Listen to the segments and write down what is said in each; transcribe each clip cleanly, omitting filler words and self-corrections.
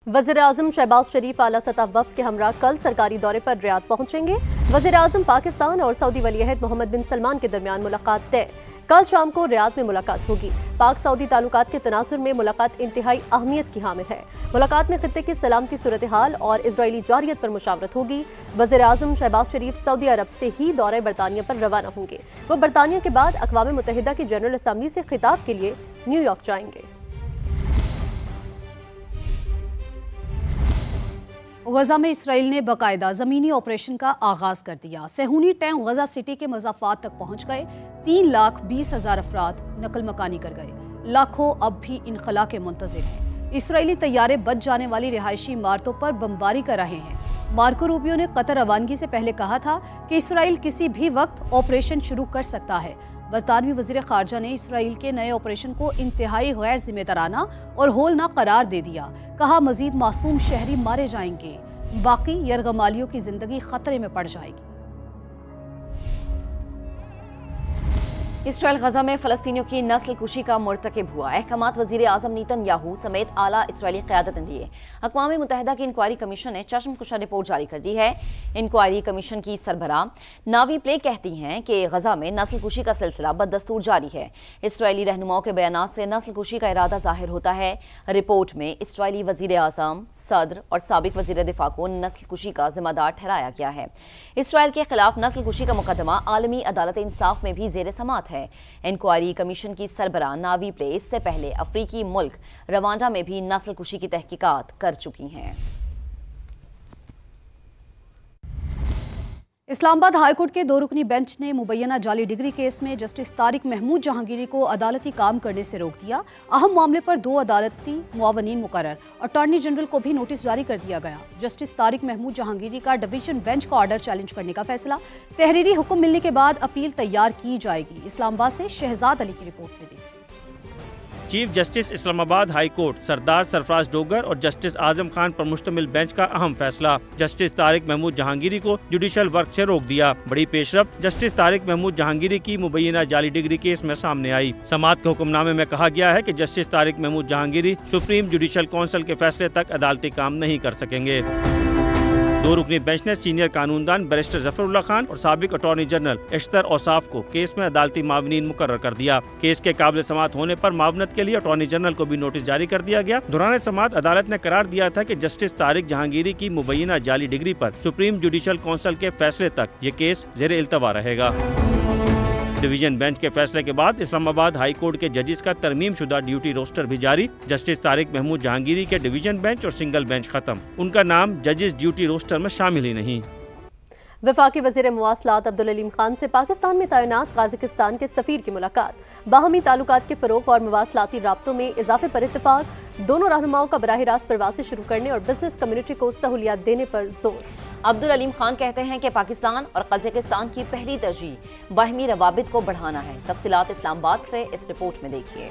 वज़ीर-ए-आज़म शहबाज शरीफ आला सतह वफ़द के हमरा कल सरकारी दौरे पर रियाद पहुंचेंगे। वज़ीर-ए-आज़म पाकिस्तान और सऊदी वली-अहद मोहम्मद बिन सलमान के दरमियान मुलाकात तय। कल शाम को रियाद में मुलाकात होगी। पाक सऊदी ताल्लुकात के तनाजुर में मुलाकात इंतहाई अहमियत की हामिल है। मुलाकात में खित्ते की सलामती सूरत हाल और इजरायली जारियत पर मुशावरत होगी। वज़ीर-ए-आज़म शहबाज शरीफ सऊदी अरब से ही दौरे बरतानिया पर रवाना होंगे। वो बरतानिया के बाद अक़वाम मुत्तहिदा की जनरल असम्बली से खिताब के लिए न्यूयॉर्क जाएंगे। गजा में इसराइल ने बाकायदा ज़मीनी ऑपरेशन का आगाज़ कर दिया। सेहूनी टैंक गजा सिटी के मज़ाफ़ात तक पहुँच गए। 3,20,000 अफराद नकल मकानी कर गए। लाखों अब भी इनखला के मुंतज़िर हैं। इसराइली तैयारे बच जाने वाली रिहायशी इमारतों पर बमबारी कर रहे हैं। मार्को रूबियो ने कतर रवानगी से पहले कहा था कि इसराइल किसी भी वक्त ऑपरेशन शुरू कर सकता है। बरतानवी वज़ीर ख़ारजा ने इसराइल के नए ऑपरेशन को इंतहाई गैर जिम्मेदाराना और होलना करार दे दिया। कहा मज़ीद मासूम शहरी मारे जाएंगे, बाकी यरगमालियों की जिंदगी खतरे में पड़ जाएगी। इसराइल गजा में फ़लस्तीनियों की नस्ल कुशी का मुर्तकिब हुआ। अहकामात वज़ीर-ए-आज़म नेतन्याहू समेत आला इसराइली क़यादत ने दिए। अक़वाम मुत्तहिदा की इंक्वायरी कमीशन ने चश्मकुशा रिपोर्ट जारी कर दी है। इंक्वायरी कमीशन की सरबराह नावी प्ले कहती हैं कि गजा में नस्ल कुशी का सिलसिला बदस्तूर जारी है। इसराइली रहनुमाओं के बयानात से नस्ल कुशी का इरादा ज़ाहिर होता है। रिपोर्ट में इसराइली वज़ीर-ए-आज़म, सदर और साबिक वज़ीर दिफा को नस्ल कुशी का जिम्मेदार ठहराया गया है। इसराइल के खिलाफ नस्ल कुशी का मुकदमा आलमी अदालत इंसाफ में भी ज़ेर समात है। इंक्वायरी कमीशन की सरबराह नावी प्ले इससे पहले अफ्रीकी मुल्क रवांडा में भी नस्ल कुशी की तहकीकात कर चुकी हैं। इस्लामाबाद हाईकोर्ट के 2 रुकनी बेंच ने मुबैना जाली डिग्री केस में जस्टिस तारिक महमूद जहांगीरी को अदालती काम करने से रोक दिया। अहम मामले पर 2 अदालती मुआवनीन मुकर्रर। अटॉर्नी जनरल को भी नोटिस जारी कर दिया गया। जस्टिस तारिक महमूद जहांगीरी का डिवीजन बेंच का ऑर्डर चैलेंज करने का फैसला। तहरीरी हुक्म मिलने के बाद अपील तैयार की जाएगी। इस्लामाबाद से शहजाद अली की रिपोर्ट में देखिए। Chief justice Islamabad high court Sardar Sarfaraz Dogar और जस्टिस आजम खान पर मुश्तमिल बेंच का अहम फैसला। जस्टिस तारिक महमूद जहांगीरी को जुडिशल वर्क से रोक दिया। बड़ी पेशरफ्त जस्टिस तारिक महमूद जहांगीरी की मुबैना जाली डिग्री केस में सामने आई। समाअत के हुक्मनामे में कहा गया है कि justice Tariq Mahmood Jahangiri supreme judicial council के फैसले तक अदालती काम नहीं कर सकेंगे। 2 रुकनी बेंच ने सीनियर कानूनदान बैरिस्टर जफरुल्लाह खान और साबिक अटॉर्नी जनरल अशतर औसाफ को केस में अदालती मावनीन मुकर्रर कर दिया। केस के काबिल समाअत होने पर मावनत के लिए अटॉर्नी जनरल को भी नोटिस जारी कर दिया गया। दौरान समाअत अदालत ने करार दिया था कि जस्टिस तारिक जहांगीरी की मुबैना जाली डिग्री पर सुप्रीम जुडिशल काउंसिल के फैसले तक ये केस ज़ेरे इल्तवा रहेगा। डिवीजन बेंच के फैसले के बाद इस्लामाबाद हाई कोर्ट के जजेस का तरमीम शुदा ड्यूटी रोस्टर भी जारी। जस्टिस तारिक महमूद जहांगीरी के डिवीजन बेंच और सिंगल बेंच खत्म। उनका नाम जजेस ड्यूटी रोस्टर में शामिल ही नहीं। वफाकी वज़ीर मुवासलात अब्दुल अलीम खान से पाकिस्तान में तैनात काज़ाकिस्तान के सफ़ीर की मुलाकात। बाहमी ताल्लुकात के फ़रोग़ और मुवासलाती राब्तों में इजाफे पर इत्तेफाक। दोनों रहनुमाओं का बराह रास्त प्रवासी शुरू करने और बिजनेस कम्युनिटी को सहूलियात देने पर जोर। अब्दुल अलीम खान कहते हैं कि पाकिस्तान और कज़ाकिस्तान की पहली तरजीह बाहमी रवाबित को बढ़ाना है। तफसीलात इस्लामाबाद से इस रिपोर्ट में देखिए।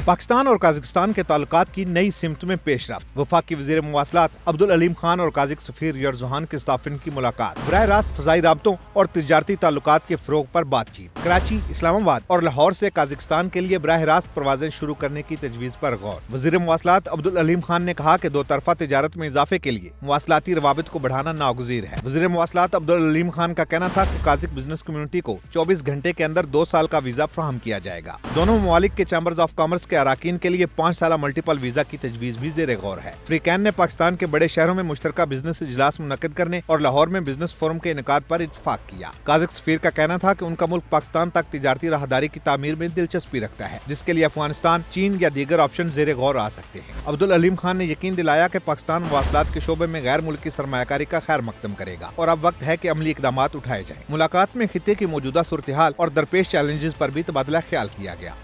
पाकिस्तान और काज़ाकिस्तान के ताल्लुकात की नई सिमत में पेशरफ्त। वफाकी वज़ीर मुवासलात अब्दुल अलीम खान और काज़िक सफ़ीर यरजुहान के स्टाफिन की मुलाकात। बराह रास्त फ़ज़ाई राब्तों और तिजारती ताल्लुकात के फ़रोग़ पर बातचीत। कराची, इस्लामाबाद और लाहौर से काज़ाकिस्तान के लिए बराह रास्त परवाज़ें शुरू करने की तजवीज़ पर गौर। वज़ीर मुवासलात अब्दुल अलीम खान ने कहा कि 2 तरफ़ा तिजारत में इजाफे के लिए मुवासलाती रवाबित को बढ़ाना नागुज़ीर है। वज़ीर मुवासलात अब्दुल अलीम खान का कहना था कि काज़िक बिजनेस कम्युनिटी को 24 घंटे के अंदर 2 साल का वीज़ा फराहम किया जाएगा। दोनों ममालिक के चैम्बर्स ऑफ कॉमर्स के अराकीन के लिए 5 साल मल्टीपल वीजा की तजवीज़ भी ज़ेरे गौर है। फ्रीकैन ने पाकिस्तान के बड़े शहरों में मुश्तरका बिजनेस इजलास मुनक्किद करने और लाहौर में बिजनेस फोरम के इनेकाद पर इत्तफाक किया। काज़िक सफ़ीर का कहना था कि उनका मुल्क पाकिस्तान तक तिजारती राहदारी की तामीर में दिलचस्पी रखता है, जिसके लिए अफगानिस्तान, चीन या दीगर ऑप्शन ज़ेरे गौर आ सकते हैं। अब्दुल अलीम खान ने यकीन दिलाया कि पाकिस्तान मुवासलात के शोबे में गैर मुल्की सरमायाकारी का खैर मकदम करेगा और अब वक्त है कि अमली इकदाम उठाए जाएं। मुलाकात में खित्ते की मौजूदा सूरत हाल और दरपेश चैलेंजेस पर भी तबादला ख्याल किया गया।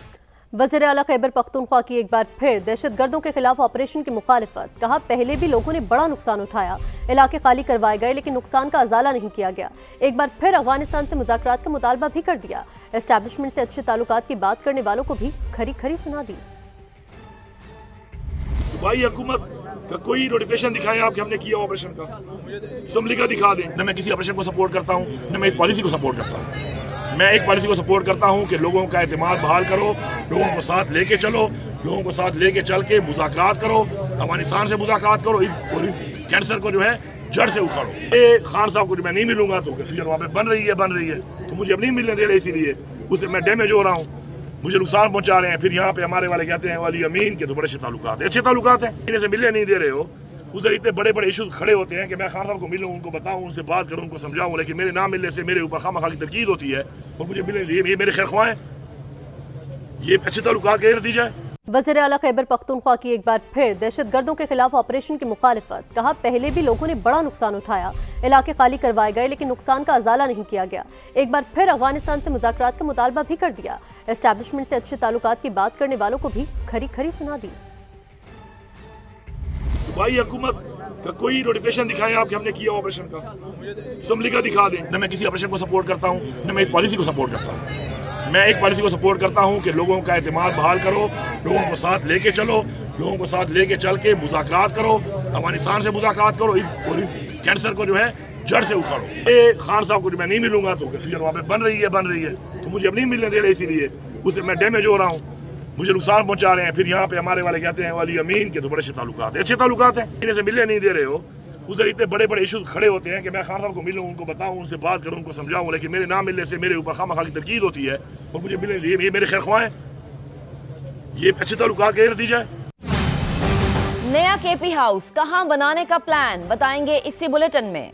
वज़ीर आला खैबर पख्तूनख्वा की एक बार फिर दहशतगर्दों के खिलाफ ऑपरेशन की मुखालिफत। कहा पहले भी लोगों ने बड़ा नुकसान उठाया, इलाके खाली करवाए गए लेकिन नुकसान का अजाला नहीं किया गया। एक बार फिर अफगानिस्तान से मुज़ाकरात का मुतालबा भी कर दिया। एस्टैब्लिशमेंट से अच्छे ताल्लुकात की बात करने वालों को भी खरी खरी सुना दी। दुबई हुकूमत का कोई नोटिफिकेशन दिखाया आप कि हमने किया ऑपरेशन का, असम्बली का दिखा दें। न मैं किसी ऑपरेशन को सपोर्ट करता हूँ, न मैं इस पॉलिसी को सपोर्ट करता हूँ। मैं एक पॉलिसी को सपोर्ट करता हूँ कि लोगों का एतमाद बहाल करो, लोगों को साथ लेके चलो, लोगों को साथ लेके चल के मुज़ाकरात करो, अफगानिस्तान से मुज़ाकरात करो और इस कैंसर को जो है जड़ से उखाड़ो। ये खान साहब को मैं नहीं मिलूंगा तो फ्यूचर वहाँ पे बन रही है तो मुझे अब नहीं मिलने दे रहे, इसीलिए उससे मैं डैमेज हो रहा हूँ, मुझे नुकसान पहुंचा रहे हैं। फिर यहाँ पे हमारे वाले कहते हैं वाली अमीन के तो बड़े अच्छे ताल्लुकात हैं, इन्हें से मिलने नहीं दे रहे हो। उधर इतने बड़े बड़े इशूज खड़े होते हैं कि मैं खान साहब को मिलूं, उनको बताऊं, उनसे बात करूं, उनको समझाऊं, लेकिन मेरे ना मिलने से मेरे ऊपर खामखा की तनकीद होती है और मुझे मिलने ये मेरे खैर ख्वाह हैं, ये अच्छे ताल्लुकात का नतीजा है। वज़ीर आला खैबर पख्तूनख्वा की एक बार फिर दहशतगर्दों के खिलाफ ऑपरेशन की मुखालिफत। कहा पहले भी लोगों ने बड़ा नुकसान उठाया, इलाके खाली करवाए गए लेकिन नुकसान का अजाला नहीं किया गया। एक बार फिर अफगानिस्तान से मुज़ाकरात का मुतालबा भी कर दिया। एस्टैब्लिशमेंट से अच्छे ताल्लुकात की बात करने वालों को भी खरी खरी सुना दी। भाई हुकूमत का कोई नोटिफिकेशन दिखाएं आप कि हमने किया ऑपरेशन का, असम्बली का दिखा दें। न मैं किसी ऑपरेशन को सपोर्ट करता हूँ, न मैं इस पॉलिसी को सपोर्ट करता हूँ। मैं एक पॉलिसी को सपोर्ट करता हूँ कि लोगों का एतमाद बहाल करो, लोगों को साथ लेके चलो, लोगों को साथ लेके चल के मुज़ाकरात करो, अफगानिस्तान से मुज़ाकरात करो और इस कैंसर को जो है जड़ से उखाड़ो। ये खान साहब को मैं नहीं मिलूंगा तो फ्यूचर वहाँ पे बन रही है तो मुझे अब नहीं मिलने दे रहे, इसीलिए उससे मैं डैमेज हो रहा हूँ, मुझे नुकसान पहुंचा रहे हैं। फिर यहाँ पे हमारे वाले कहते हैं वाली अमीन के तो बड़े अच्छे ताल्लुकात हैं, इन्हें से मिलने नहीं दे रहे हो। उधर इतने बड़े बड़े इशूज खड़े होते हैं कि मैं खान साहब को मिलूं, उनको बताऊं, उनसे बात करूं, उनको समझाऊं, लेकिन मेरे ना मिलने से मेरे ऊपर खामखा की तनकीद होती है और मुझे मिलने ये मेरे खैर ख्वाह हैं, ये अच्छे ताल्लुकात का नतीजा है। नया केपी हाउस कहां बनाने का प्लान बताएंगे इसी बुलेटिन में।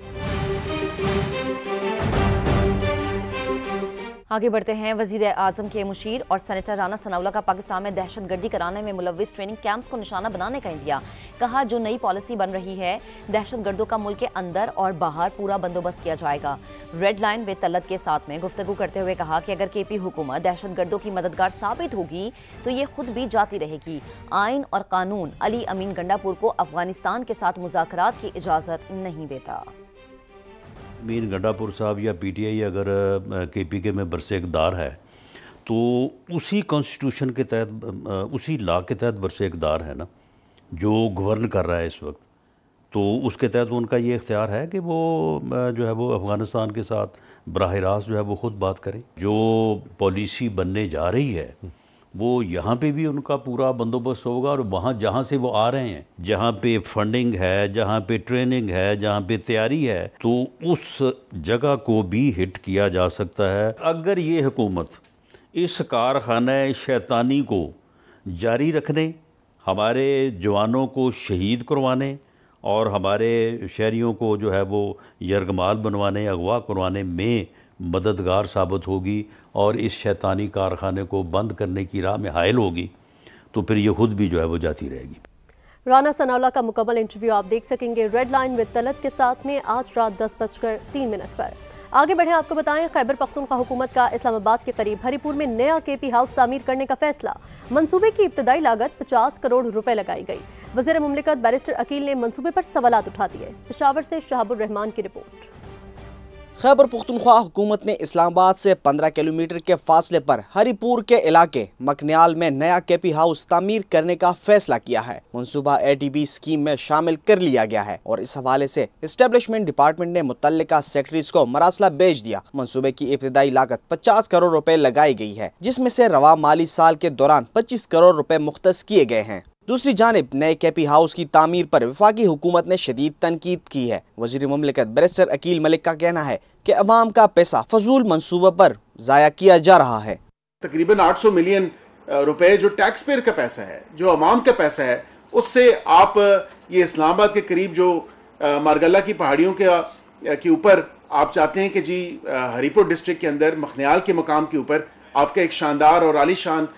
आगे बढ़ते हैं। वजीर आजम के मुशीर और सेनेटर राना सनाउल्लाह का पाकिस्तान में दहशतगर्दी कराने में मुलव्विस ट्रेनिंग कैंप्स को निशाना बनाने का इंदिया। कहा जो नई पॉलिसी बन रही है दहशतगर्दों का मुल्क के अंदर और बाहर पूरा बंदोबस्त किया जाएगा। रेड लाइन वे तलत के साथ में गुफ्तगू करते हुए कहा कि अगर केपी हुकूमत दहशतगर्दों की मददगार साबित होगी तो ये खुद भी जाती रहेगी। आइन और कानून अली अमीन गंडापुर को अफगानिस्तान के साथ मुज़ाकरात की इजाज़त नहीं देता। अमीन गंडापुर साहब या पीटीआई अगर केपी के में बरसे इक़्तिदार है तो उसी कॉन्स्टिट्यूशन के तहत, उसी लॉ के तहत बरसे इक़्तिदार है ना, जो गवर्न कर रहा है इस वक्त, तो उसके तहत उनका ये इख्तियार है कि वो जो है वो अफ़गानिस्तान के साथ बराह रास्त जो है वो ख़ुद बात करें। जो पॉलिसी बनने जा रही है वो यहाँ पे भी उनका पूरा बंदोबस्त होगा और वहाँ जहाँ से वो आ रहे हैं, जहाँ पे फंडिंग है, जहाँ पे ट्रेनिंग है, जहाँ पे तैयारी है, तो उस जगह को भी हिट किया जा सकता है। अगर ये हुकूमत इस कारखाना शैतानी को जारी रखने, हमारे जवानों को शहीद करवाने और हमारे शहरियों को जो है वो यरगमाल बनवाने, अगवा करवाने में मददगार साबित होगी और इस शैतानी कारखाने को बंद करने की राह में हायल होगी, तो फिर ये खुद भी जो है वो जाती रहेगी। राना सनाउल्लाह का मुकम्मल इंटरव्यू आप देख सकेंगे रेड लाइन विद तलत के साथ में आज रात 10:03 पर। आगे बढ़े आपको बताएं, खैबर पख्तूनख्वा हुकूमत का इस्लामाबाद के करीब हरीपुर में नया केपी हाउस तामीर करने का फैसला। मंसूबे की इब्तदाई लागत 50 करोड़ रुपए लगाई गई। वज़ीर मुमलिकत बैरिस्टर अकील ने मंसूबे पर सवालात उठा दिए। पेशावर से शहाबुर रहमान की रिपोर्ट। खैबर पख्तूनख्वा हुकूमत ने इस्लामाबाद से 15 किलोमीटर के फासले पर हरीपुर के इलाके मकनियाल में नया केपी हाउस तामीर करने का फैसला किया है। मंसूबा ADB स्कीम में शामिल कर लिया गया है और इस हवाले से एस्टेब्लिशमेंट डिपार्टमेंट ने मुतल्लिका सेक्रेटरीज को मरासला भेज दिया। मंसूबे की इब्तिदाई लागत 50 करोड़ रुपए लगाई गई है, जिसमें से रवा माली साल के दौरान 25 करोड़ रुपए मुख्तस किए गए हैं। दूसरी जानिब नए केपी हाउस की तामीर पर वफाकी हुकूमत ने शदीद तनकीद की है। वज़ीर मुमलिकत बैरिस्टर अकील मलिक का कहना है कि अवाम का पैसा फजूल मंसूबे पर जाया किया जा रहा है। तकरीबन 800 मिलियन रुपए जो टैक्स पेयर का पैसा है, जो अवाम का पैसा है, उससे आप ये इस्लामाबाद के करीब जो मारगल्ला की पहाड़ियों के ऊपर आप चाहते हैं कि जी हरीपुर डिस्ट्रिक्ट के अंदर मखनियाल के मकाम के ऊपर आपका एक शानदार और आलीशान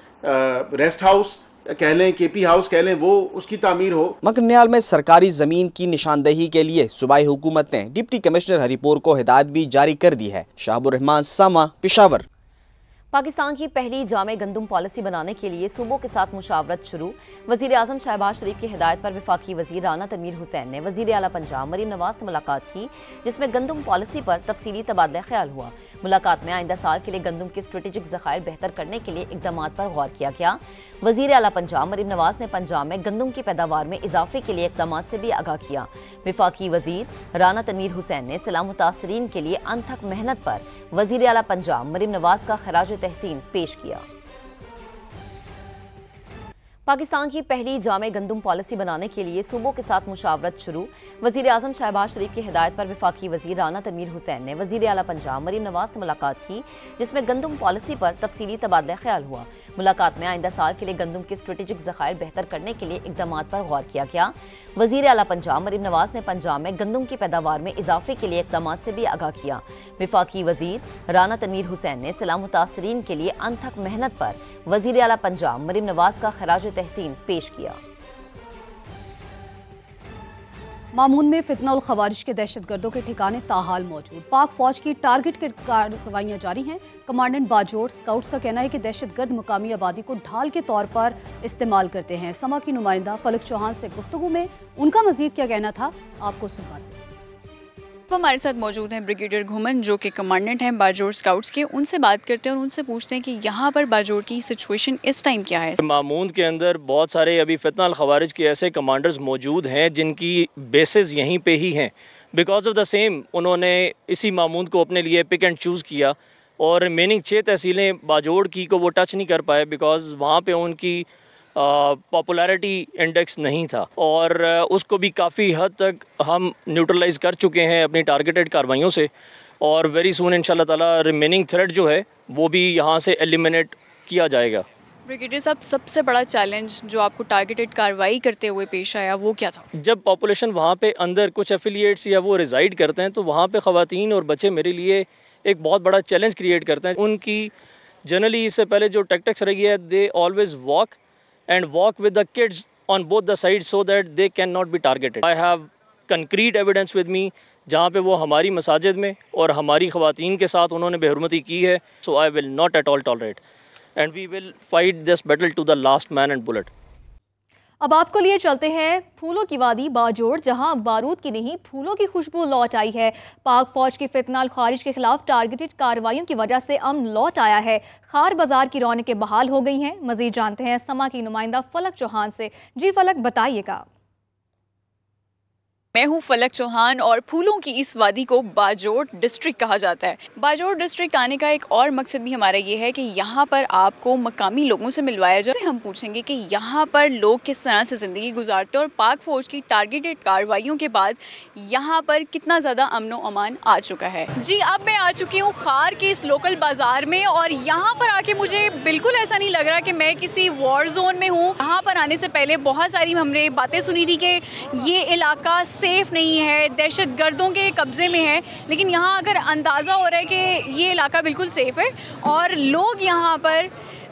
रेस्ट हाउस कह लें, केपी हाउस कह लें, वो उसकी तामीर हो। मकनियाल में सरकारी जमीन की निशानदही के लिए सूबाई हुकूमत ने डिप्टी कमिश्नर हरीपुर को हिदायत भी जारी कर दी है। शहाबुर रहमान, सामा, पेशावर। पाकिस्तान की पहली जामे गंदम पॉलिसी बनाने के लिए सूबों के साथ मुशावरत शुरू। वजीर आजम शहबाज शरीफ की हिदायत पर वफाकी वजीर राना तनवीर हुसैन ने वजीर आला पंजाब मरीम नवाज से मुलाकात की, जिसमें गंदम पॉलिसी पर तफसीली तबादला ख्याल हुआ। मुलाकात में आइंदा साल के लिए गंदम के स्ट्रेटेजिक ज़खायर बेहतर करने के लिए इकदाम पर गौर किया गया। वजीर आला पंजाब मरीम नवाज ने पंजाब में गंदम की पैदावार में इजाफे के लिए इकदाम से भी आगाह किया। वफाकी वजीर राना तनवीर हुसैन ने सलाम मुतासरीन के लिए अनथक मेहनत पर वजीर आला पंजाब मरीम नवाज का खराज तहसीन पेश किया। पाकिस्तान की पहली जामे गंदम पॉलिसी बनाने के लिए सूबों के साथ मुशावरत शुरू। वजीर आजम शहबाज शरीफ की हिदायत पर वफाकी वजीर राना तनवीर हुसैन ने वजीर आला पंजाब मरीम नवाज से मुलाकात की, जिसमें गंदम पॉलिसी पर तफसीली तबादला ख्याल हुआ। मुलाकात में आइंदा साल के लिए गंदम के स्ट्रेटेजिक ज़खायर बेहतर करने के लिए इकदाम पर गौर किया गया। वजीर आला पंजाब मरीम नवाज ने पंजाब में गंदम की पैदावार में इजाफे के लिए इकदाम से भी आगाह किया। वफाकी वजीर राना तनवीर हुसैन ने सलाम मुतासरीन के लिए अनथक मेहनत पर वजीर आला पंजाब मरीम नवाज का खराज तहसीन पेश किया। मामून में फितना और खवारिज के दहशतगर्दों के ठिकाने ताहाल मौजूद। पाक फौज की टारगेट की कार्रवाइयां जारी हैं। कमांडेंट बाजोड़ स्काउट्स का कहना है कि दहशतगर्द मुकामी आबादी को ढाल के तौर पर इस्तेमाल करते हैं। समा की नुमाइंदा फलक चौहान से गुफ्तगू में उनका मजीद क्या कहना था, आपको सुनवाते हैं। हमारे साथ मौजूद हैं ब्रिगेडियर घुमन, जो कि कमांडेंट हैं बाजोड़ स्काउट्स के। उनसे बात करते हैं और उनसे पूछते हैं कि यहाँ पर बाजोड़ की सिचुएशन इस टाइम क्या है। मामून के अंदर बहुत सारे अभी फितना अल खवारिज के ऐसे कमांडर्स मौजूद हैं जिनकी बेसेस यहीं पे ही हैं। बिकॉज ऑफ द सेम उन्होंने इसी मामून को अपने लिए पिक एंड चूज़ किया और रिमेनिंग 6 तहसीलें बाजोड़ की को वो टच नहीं कर पाए बिकॉज वहाँ पे उनकी पॉपुलैरिटी इंडेक्स नहीं था और उसको भी काफ़ी हद तक हम न्यूट्रलाइज़ कर चुके हैं अपनी टारगेटेड कार्रवाइयों से और वेरी सून इंशाल्लाह ताला रिमेनिंग थ्रेट जो है वो भी यहाँ से एलिमिनेट किया जाएगा। ब्रिगेडियर साहब, सबसे बड़ा चैलेंज जो आपको टारगेटेड कार्रवाई करते हुए पेश आया वो क्या था? जब पॉपुलेशन वहाँ पे अंदर कुछ एफिलिएट्स या वो रिजाइड करते हैं तो वहाँ पे ख़वातीन और बच्चे मेरे लिए एक बहुत बड़ा चैलेंज क्रिएट करते हैं। उनकी जनरली इससे पहले जो टैक्टिक्स रही है, they always walk and walk with the kids on both the sides so that they cannot be targeted. I have concrete evidence with me जहाँ पे वो हमारी मसाजिद में और हमारी ख़वातीन के साथ उन्होंने बेहुरमती की है। So I will not at all tolerate and we will fight this battle to the last man and bullet. अब आपको लिए चलते हैं फूलों की वादी बाजोड़, जहां बारूद की नहीं फूलों की खुशबू लौट आई है। पाक फौज की फितना अल खारिज के खिलाफ टारगेटेड कार्रवाइयों की वजह से अमन लौट आया है। खार बाजार की रौनकें बहाल हो गई हैं। मजीद जानते हैं समा की नुमाइंदा फलक चौहान से। जी फलक, बताइएगा। मैं हूँ फलक चौहान और फूलों की इस वादी को बाजोड़ डिस्ट्रिक्ट कहा जाता है। बाजोड़ डिस्ट्रिक्ट आने का एक और मकसद भी हमारा ये है कि यहाँ पर आपको मकामी लोगों से मिलवाया जाए। हम पूछेंगे कि यहाँ पर लोग किस तरह से ज़िंदगी गुजारते हैं और पाक फ़ौज की टारगेटेड कार्रवाइयों के बाद यहाँ पर कितना ज़्यादा अमन व अमान आ चुका है। जी, अब मैं आ चुकी हूँ खार के इस लोकल बाज़ार में और यहाँ पर आके मुझे बिल्कुल ऐसा नहीं लग रहा कि मैं किसी वॉर जोन में हूँ। यहाँ पर आने से पहले बहुत सारी हमने बातें सुनी थी कि ये इलाका सेफ नहीं है, दहशतगर्दों के कब्जे में है, लेकिन यहाँ अगर अंदाज़ा हो रहा है कि ये इलाका बिल्कुल सेफ है और लोग यहाँ पर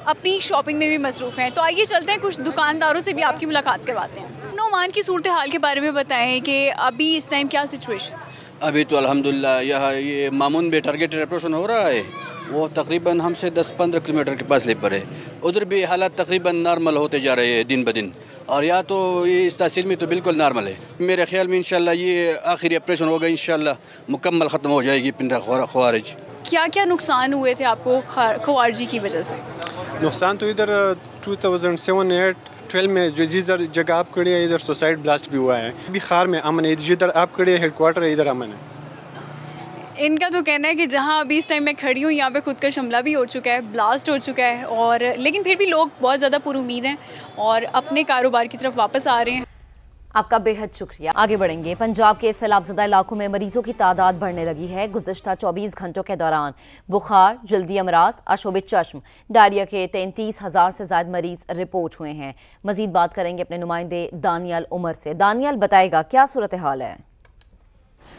अपनी शॉपिंग में भी मसरूफ़ हैं। तो आइए चलते हैं, कुछ दुकानदारों से भी आपकी मुलाकात करवाते हैं। नोमान की सूरत हाल के बारे में बताएं कि अभी इस टाइम क्या सिचुएशन? अभी तो अल्हम्दुलिल्लाह यहाँ ये मामून में टारगेटेड ऑपरेशन हो रहा है, वो तकरीबन हमसे 10-15 किलोमीटर के फासले पर है। उधर भी हालात तकरीबन नॉर्मल होते जा रहे हैं दिन ब दिन और या तो ये इस तहसील में तो बिल्कुल नॉर्मल है। मेरे ख्याल में इंशाल्लाह ये आखिरी ऑपरेशन होगा, इंशाल्लाह मुकम्मल ख़त्म हो जाएगी पिंडा ख़वारिज। क्या क्या नुकसान हुए थे आपको ख़वारिजी की वजह से? नुकसान तो इधर 2007-8-12 में जो जिस जगह आप खड़े हैं इधर सुसाइड ब्लास्ट भी हुआ है। अभी खार में अमन है, जिधर आप खड़े हेडक्वार्टर है इधर अमन है। इनका तो कहना है कि जहां अभी इस टाइम मैं खड़ी हूँ यहाँ पे खुद का हमला भी हो चुका है, ब्लास्ट हो चुका है, और लेकिन फिर भी लोग बहुत ज़्यादा पुरुमीद हैं और अपने कारोबार की तरफ वापस आ रहे हैं। आपका बेहद शुक्रिया। आगे बढ़ेंगे। पंजाब के सैलाबज़दा इलाकों में मरीजों की तादाद बढ़ने लगी है। गुज़श्ता 24 घंटों के दौरान बुखार, जल्दी अमराज, आशोब चश्म, डायरिया के 33,000 से ज़्यादा मरीज रिपोर्ट हुए हैं। मजीद बात करेंगे अपने नुमाइंदे दानियाल उमर से। दानियाल, बताएगा क्या सूरत हाल है?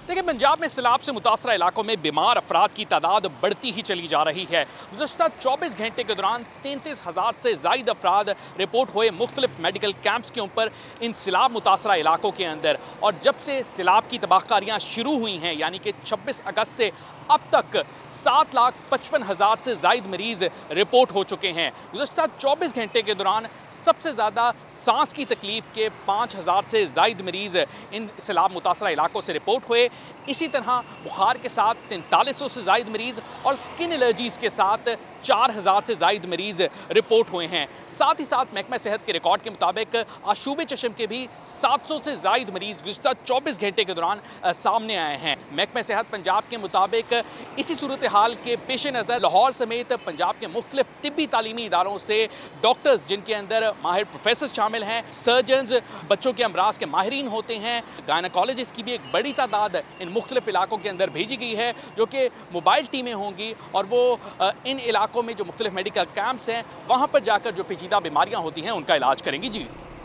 देखिए, पंजाब में सैलाब से मुतासरा इलाकों में बीमार अफराद की तादाद बढ़ती ही चली जा रही है। गुज़श्ता 24 घंटे के दौरान 33,000 से ज़ायद अफराद रिपोर्ट हुए मुख्तलिफ मेडिकल कैंप्स के ऊपर इन सैलाब मुतासरा इलाकों के अंदर। और जब से सैलाब की तबाहकारियाँ शुरू हुई हैं, यानी कि 26 अगस्त से अब तक 7,55,000 से ज़ायद मरीज़ रिपोर्ट हो चुके हैं। गुज़श्ता 24 घंटे के दौरान सबसे ज़्यादा सांस की तकलीफ़ के 5,000 से ज़ायद मरीज़ इन सैलाब मुतासरा इलाकों से रिपोर्ट हुए। इसी तरह बुखार के साथ 4300 से ज़ायद मरीज़ और स्किन एलर्जीज़ के साथ 4,000 से ज़ायद मरीज़ रिपोर्ट हुए हैं। साथ ही साथ महकमा सेहत के रिकॉर्ड के मुताबिक आशूबे चशम के भी 700 से ज़ायद मरीज़ गुज़श्ता 24 घंटे के दौरान सामने आए हैं। महकमा सेहत पंजाब के मुताबिक इसी सूरत हाल के पेश नज़र लाहौर समेत पंजाब के मुख्तलिफ तिब्बी तालीमी इदारों से डॉक्टर्स, जिनके अंदर माहिर प्रोफेसर शामिल हैं, सर्जन्स, बच्चों के अमराज के माहिरीन होते हैं, गायनाकोलॉजिस्ट की भी एक बड़ी तादाद इन मुख्तलिफ इलाकों के अंदर भेजी गई है, जो कि मोबाइल टीमें होंगी और वो इन इलाकों में जो मुख्तलिफ मेडिकल कैंप्स हैं वहाँ पर जाकर जो पेचीदा बीमारियाँ होती हैं उनका इलाज करेंगी। जी।